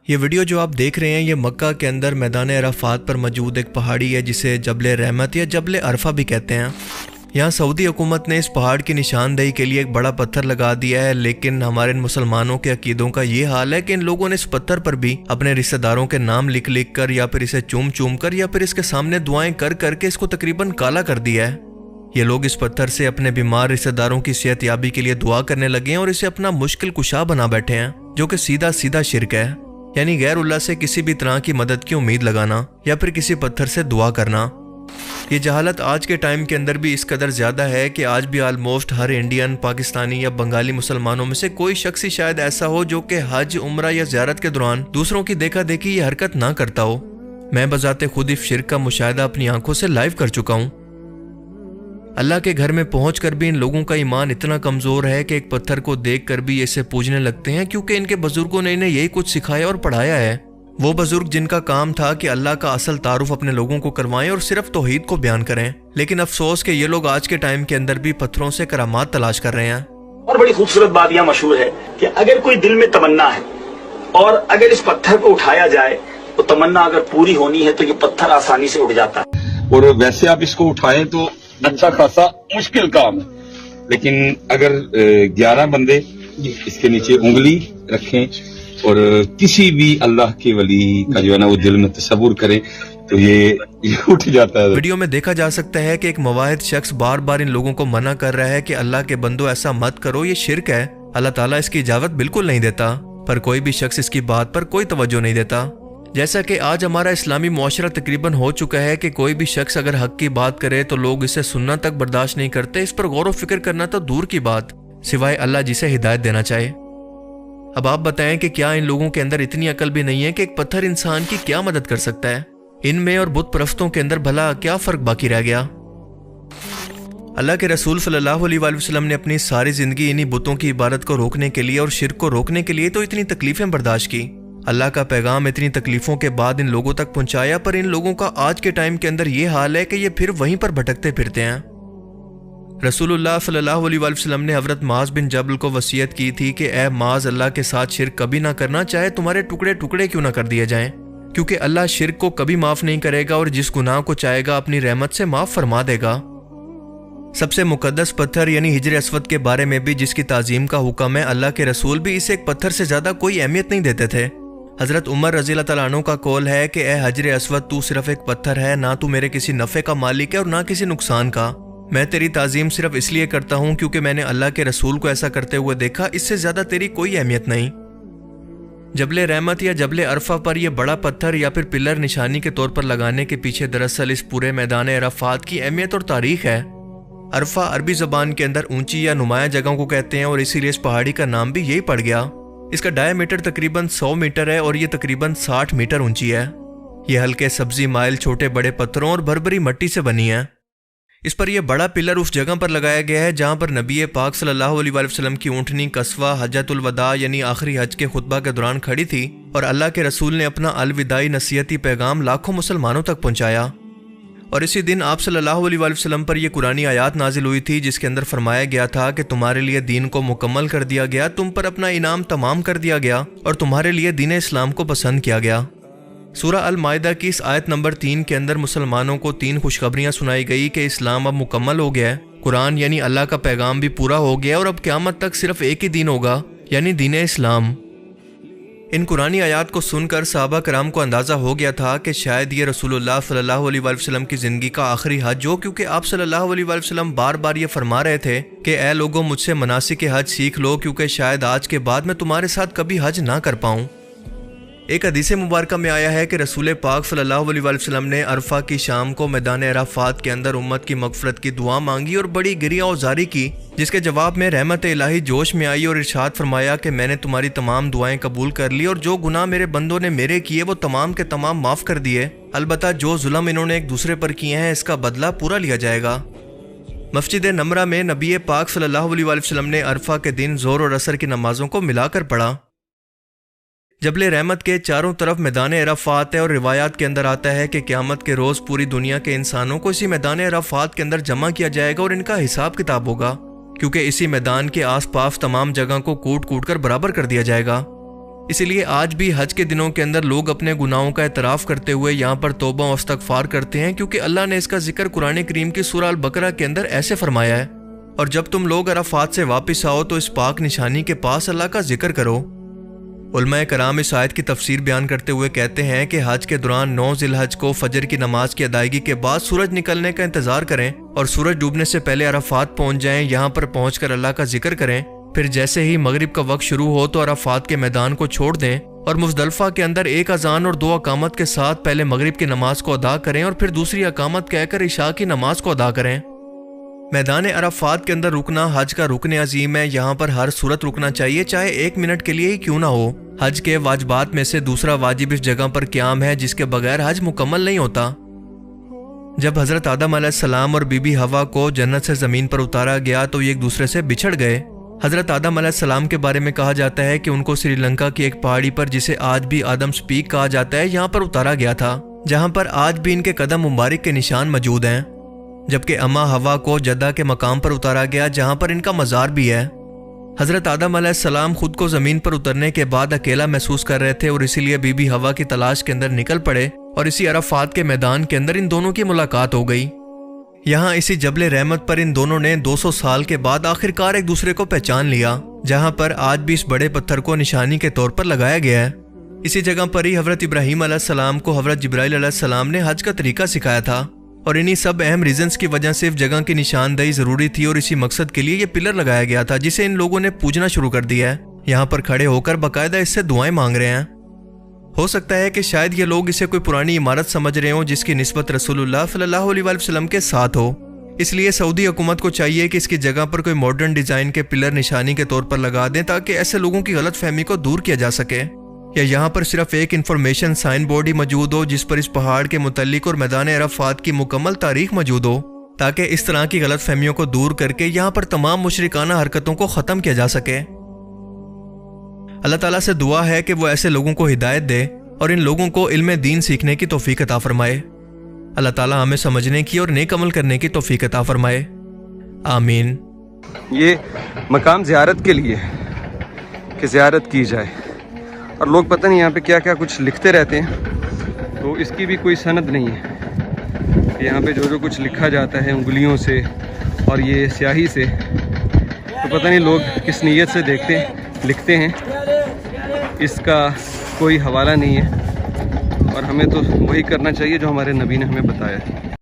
یہ ویڈیو جو آپ دیکھ رہے ہیں یہ مکہ کے اندر میدان عرفات پر موجود ایک پہاڑی ہے جسے جبل رحمت یا جبل عرفہ بھی کہتے ہیں۔ یہاں سعودی حکومت نے اس پہاڑ کی نشاندہی کے لیے ایک بڑا پتھر لگا دیا ہے، لیکن ہمارے مسلمانوں کے عقیدوں کا یہ حال ہے کہ ان لوگوں نے اس پتھر پر بھی اپنے رشتہ داروں کے نام لکھ کر یا پھر اسے چوم کر یا پھر اس کے سامنے دعائیں کر کے اس کو تقریباً کالا کر دیا ہے۔ یہ لوگ اس پتھر سے اپنے بیمار رشتہ داروں کی صحت یابی کے لیے دعا کرنے لگے ہیں اور اسے اپنا مشکل کشا بنا بیٹھے ہیں، جو کہ سیدھا شرک ہے، یعنی غیر اللہ سے کسی بھی طرح کی مدد کی امید لگانا یا پھر کسی پتھر سے دعا کرنا۔ یہ جہالت آج کے ٹائم کے اندر بھی اس قدر زیادہ ہے کہ آج بھی آلموسٹ ہر انڈین، پاکستانی یا بنگالی مسلمانوں میں سے کوئی شخص ہی شاید ایسا ہو جو کہ حج، عمرہ یا زیارت کے دوران دوسروں کی دیکھا دیکھی یہ حرکت نہ کرتا ہو۔ میں بذات خود اس شرک کا مشاہدہ اپنی آنکھوں سے لائیو کر چکا ہوں۔ اللہ کے گھر میں پہنچ کر بھی ان لوگوں کا ایمان اتنا کمزور ہے کہ ایک پتھر کو دیکھ کر بھی اسے پوجنے لگتے ہیں، کیونکہ ان کے بزرگوں نے انہیں یہی کچھ سکھایا اور پڑھایا ہے۔ وہ بزرگ جن کا کام تھا کہ اللہ کا اصل تعارف اپنے لوگوں کو کروائیں اور صرف توحید کو بیان کریں، لیکن افسوس کہ یہ لوگ آج کے ٹائم کے اندر بھی پتھروں سے کرامات تلاش کر رہے ہیں۔ اور بڑی خوبصورت بات یہ مشہور ہے کہ اگر کوئی دل میں تمنا ہے اور اگر اس پتھر کو اٹھایا جائے تو تمنا اگر پوری ہونی ہے تو یہ پتھر آسانی سے اٹھ جاتا ہے۔ اور ویسے آپ اس کو اٹھائیں تو اچھا خاصا مشکل کام ہے، لیکن اگر 11 بندے اس کے نیچے انگلی رکھیں اور کسی بھی اللہ کے ولی کا جو ہے نا وہ دل میں تصور کریں تو یہ اٹھ جاتا ہے۔ ویڈیو میں دیکھا جا سکتا ہے کہ ایک مواحد شخص بار بار ان لوگوں کو منع کر رہا ہے کہ اللہ کے بندو ایسا مت کرو، یہ شرک ہے، اللہ تعالیٰ اس کی اجازت بالکل نہیں دیتا، پر کوئی بھی شخص اس کی بات پر کوئی توجہ نہیں دیتا۔ جیسا کہ آج ہمارا اسلامی معاشرہ تقریباً ہو چکا ہے کہ کوئی بھی شخص اگر حق کی بات کرے تو لوگ اسے سننا تک برداشت نہیں کرتے، اس پر غور و فکر کرنا تو دور کی بات، سوائے اللہ جسے ہدایت دینا چاہے۔ اب آپ بتائیں کہ کیا ان لوگوں کے اندر اتنی عقل بھی نہیں ہے کہ ایک پتھر انسان کی کیا مدد کر سکتا ہے؟ ان میں اور بت پرستوں کے اندر بھلا کیا فرق باقی رہ گیا؟ اللہ کے رسول صلی اللہ علیہ وآلہ وسلم نے اپنی ساری زندگی انہی بتوں کی عبادت کو روکنے کے لیے اور شرک کو روکنے کے لیے تو اتنی تکلیفیں برداشت کی۔ اللہ کا پیغام اتنی تکلیفوں کے بعد ان لوگوں تک پہنچایا، پر ان لوگوں کا آج کے ٹائم کے اندر یہ حال ہے کہ یہ پھر وہیں پر بھٹکتے پھرتے ہیں۔ رسول اللہ صلی اللہ علیہ وآلہ وسلم نے حضرت معاذ بن جبل کو وصیت کی تھی کہ اے معاذ، اللہ کے ساتھ شرک کبھی نہ کرنا، چاہے تمہارے ٹکڑے ٹکڑے کیوں نہ کر دیے جائیں، کیونکہ اللہ شرک کو کبھی معاف نہیں کرے گا اور جس گناہ کو چاہے گا اپنی رحمت سے معاف فرما دے گا۔ سب سے مقدس پتھر یعنی حجر اسود کے بارے میں بھی جس کی تعظیم کا حکم ہے، اللہ کے رسول بھی اسے ایک پتھر سے زیادہ کوئی اہمیت نہیں دیتے تھے۔ حضرت عمر رضی اللہ تعالیٰ عنہ کا قول ہے کہ اے حجر اسود، تو صرف ایک پتھر ہے، نہ تو میرے کسی نفع کا مالک ہے اور نہ کسی نقصان کا، میں تیری تعظیم صرف اس لیے کرتا ہوں کیونکہ میں نے اللہ کے رسول کو ایسا کرتے ہوئے دیکھا، اس سے زیادہ تیری کوئی اہمیت نہیں۔ جبل رحمت یا جبل عرفہ پر یہ بڑا پتھر یا پھر پلر نشانی کے طور پر لگانے کے پیچھے دراصل اس پورے میدان عرفات کی اہمیت اور تاریخ ہے۔ عرفہ عربی زبان کے اندر اونچی یا نمایاں جگہوں کو کہتے ہیں اور اسی لیے اس پہاڑی کا نام بھی یہی پڑ گیا۔ اس کا ڈائی میٹر تقریباً 100 میٹر ہے اور یہ تقریباً 60 میٹر اونچی ہے۔ یہ ہلکے سبزی مائل چھوٹے بڑے پتھروں اور بھربری مٹی سے بنی ہے۔ اس پر یہ بڑا پلر اس جگہ پر لگایا گیا ہے جہاں پر نبی پاک صلی اللہ علیہ وآلہ وسلم کی اونٹنی قصوہ حجۃ الوداع یعنی آخری حج کے خطبہ کے دوران کھڑی تھی، اور اللہ کے رسول نے اپنا الوداعی نصیحتی پیغام لاکھوں مسلمانوں تک پہنچایا۔ اور اسی دن آپ صلی اللہ علیہ وآلہ وسلم پر یہ قرآنی آیات نازل ہوئی تھی جس کے اندر فرمایا گیا تھا کہ تمہارے لیے دین کو مکمل کر دیا گیا، تم پر اپنا انعام تمام کر دیا گیا اور تمہارے لیے دین اسلام کو پسند کیا گیا۔ سورہ المائدہ کی اس آیت نمبر 3 کے اندر مسلمانوں کو 3 خوشخبریاں سنائی گئی کہ اسلام اب مکمل ہو گیا ہے، قرآن یعنی اللہ کا پیغام بھی پورا ہو گیا اور اب قیامت تک صرف ایک ہی دین ہوگا یعنی دین اسلام۔ ان قرآنی آیات کو سن کر صحابہ کرام کو اندازہ ہو گیا تھا کہ شاید یہ رسول اللہ صلی اللہ علیہ وآلہ وسلم کی زندگی کا آخری حج ہو، کیونکہ آپ صلی اللہ علیہ وآلہ وسلم بار بار یہ فرما رہے تھے کہ اے لوگوں، مجھ سے مناسک حج سیکھ لو، کیونکہ شاید آج کے بعد میں تمہارے ساتھ کبھی حج نہ کر پاؤں۔ ایک حدیث مبارکہ میں آیا ہے کہ رسول پاک صلی اللہ علیہ وآلہ وسلم نے عرفہ کی شام کو میدان عرفات کے اندر امت کی مغفرت کی دعا مانگی اور بڑی گریہ و زاری کی، جس کے جواب میں رحمت الہی جوش میں آئی اور ارشاد فرمایا کہ میں نے تمہاری تمام دعائیں قبول کر لی اور جو گناہ میرے بندوں نے میرے کیے وہ تمام کے تمام معاف کر دیے، البتہ جو ظلم انہوں نے ایک دوسرے پر کیے ہیں اس کا بدلہ پورا لیا جائے گا۔ مسجد نمرہ میں نبی پاک صلی اللہ علیہ وآلہ وسلم نے عرفہ کے دن ظہر اور عصر کی نمازوں کو ملا کر پڑھا۔ جبل رحمت کے چاروں طرف میدان عرفات ہے اور روایات کے اندر آتا ہے کہ قیامت کے روز پوری دنیا کے انسانوں کو اسی میدان عرفات کے اندر جمع کیا جائے گا اور ان کا حساب کتاب ہوگا، کیونکہ اسی میدان کے آس پاس تمام جگہ کو کوٹ کوٹ کر برابر کر دیا جائے گا۔ اسی لیے آج بھی حج کے دنوں کے اندر لوگ اپنے گناہوں کا اعتراف کرتے ہوئے یہاں پر توبہ و استغفار کرتے ہیں، کیونکہ اللہ نے اس کا ذکر قرآن کریم کی سورہ البقرہ کے اندر ایسے فرمایا ہے، اور جب تم لوگ عرفات سے واپس آؤ تو اس پاک نشانی کے پاس اللہ کا ذکر کرو۔ علماء کرام اس آیت کی تفسیر بیان کرتے ہوئے کہتے ہیں کہ حج کے دوران 9 ذی الحج کو فجر کی نماز کی ادائیگی کے بعد سورج نکلنے کا انتظار کریں اور سورج ڈوبنے سے پہلے عرفات پہنچ جائیں، یہاں پر پہنچ کر اللہ کا ذکر کریں، پھر جیسے ہی مغرب کا وقت شروع ہو تو عرفات کے میدان کو چھوڑ دیں اور مزدلفہ کے اندر 1 اذان اور 2 اقامت کے ساتھ پہلے مغرب کی نماز کو ادا کریں اور پھر دوسری اقامت کہہ کر عشاء کی نماز کو ادا کریں۔ میدان عرفات کے اندر رکنا حج کا رکن عظیم ہے، یہاں پر ہر صورت رکنا چاہیے، چاہے 1 منٹ کے لیے ہی کیوں نہ ہو۔ حج کے واجبات میں سے دوسرا واجب اس جگہ پر قیام ہے، جس کے بغیر حج مکمل نہیں ہوتا۔ جب حضرت آدم علیہ السلام اور بی بی حوا کو جنت سے زمین پر اتارا گیا تو یہ ایک دوسرے سے بچھڑ گئے۔ حضرت آدم علیہ السلام کے بارے میں کہا جاتا ہے کہ ان کو سری لنکا کی ایک پہاڑی پر، جسے آج بھی آدمز پیک کہا جاتا ہے، یہاں پر اتارا گیا تھا، جہاں پر آج بھی ان کے قدم مبارک کے نشان موجود ہیں، جبکہ اما حوا کو جدہ کے مقام پر اتارا گیا، جہاں پر ان کا مزار بھی ہے۔ حضرت آدم علیہ السلام خود کو زمین پر اترنے کے بعد اکیلا محسوس کر رہے تھے اور اسی لیے بی بی حوا کی تلاش کے اندر نکل پڑے، اور اسی عرفات کے میدان کے اندر ان دونوں کی ملاقات ہو گئی۔ یہاں اسی جبل رحمت پر ان دونوں نے 200 سال کے بعد آخرکار ایک دوسرے کو پہچان لیا، جہاں پر آج بھی اس بڑے پتھر کو نشانی کے طور پر لگایا گیا ہے۔ اسی جگہ پر ہی حضرت ابراہیم علیہ السلام کو حضرت جبرائیل علیہ السلام نے حج کا طریقہ سکھایا تھا، اور انہی سب اہم ریزنز کی وجہ سے اس جگہ کی نشاندہی ضروری تھی، اور اسی مقصد کے لیے یہ پلر لگایا گیا تھا، جسے ان لوگوں نے پوجنا شروع کر دیا ہے، یہاں پر کھڑے ہو کر باقاعدہ اس سے دعائیں مانگ رہے ہیں۔ ہو سکتا ہے کہ شاید یہ لوگ اسے کوئی پرانی عمارت سمجھ رہے ہوں جس کی نسبت رسول اللہ صلی اللہ علیہ وسلم کے ساتھ ہو، اس لیے سعودی حکومت کو چاہیے کہ اس کی جگہ پر کوئی ماڈرن ڈیزائن کے پلر نشانی کے طور پر لگا دیں، تاکہ ایسے لوگوں کی غلط فہمی کو دور کیا جا سکے، یا یہاں پر صرف ایک انفارمیشن سائن بورڈ ہی موجود ہو جس پر اس پہاڑ کے متعلق اور میدان عرفات کی مکمل تاریخ موجود ہو، تاکہ اس طرح کی غلط فہمیوں کو دور کر کے یہاں پر تمام مشرکانہ حرکتوں کو ختم کیا جا سکے۔ اللہ تعالیٰ سے دعا ہے کہ وہ ایسے لوگوں کو ہدایت دے اور ان لوگوں کو علم دین سیکھنے کی توفیق عطا فرمائے۔ اللہ تعالیٰ ہمیں سمجھنے کی اور نیک عمل کرنے کی توفیق عطا فرمائے، آمین۔ یہ مقام زیارت کے لیے کہ زیارت کی جائے، اور لوگ پتہ نہیں یہاں پہ کیا کیا کچھ لکھتے رہتے ہیں، تو اس کی بھی کوئی سند نہیں ہے۔ یہاں پہ جو کچھ لکھا جاتا ہے انگلیوں سے اور یہ سیاہی سے، تو پتہ نہیں لوگ کس نیت سے لکھتے ہیں، اس کا کوئی حوالہ نہیں ہے، اور ہمیں تو وہی کرنا چاہیے جو ہمارے نبی نے ہمیں بتایا ہے۔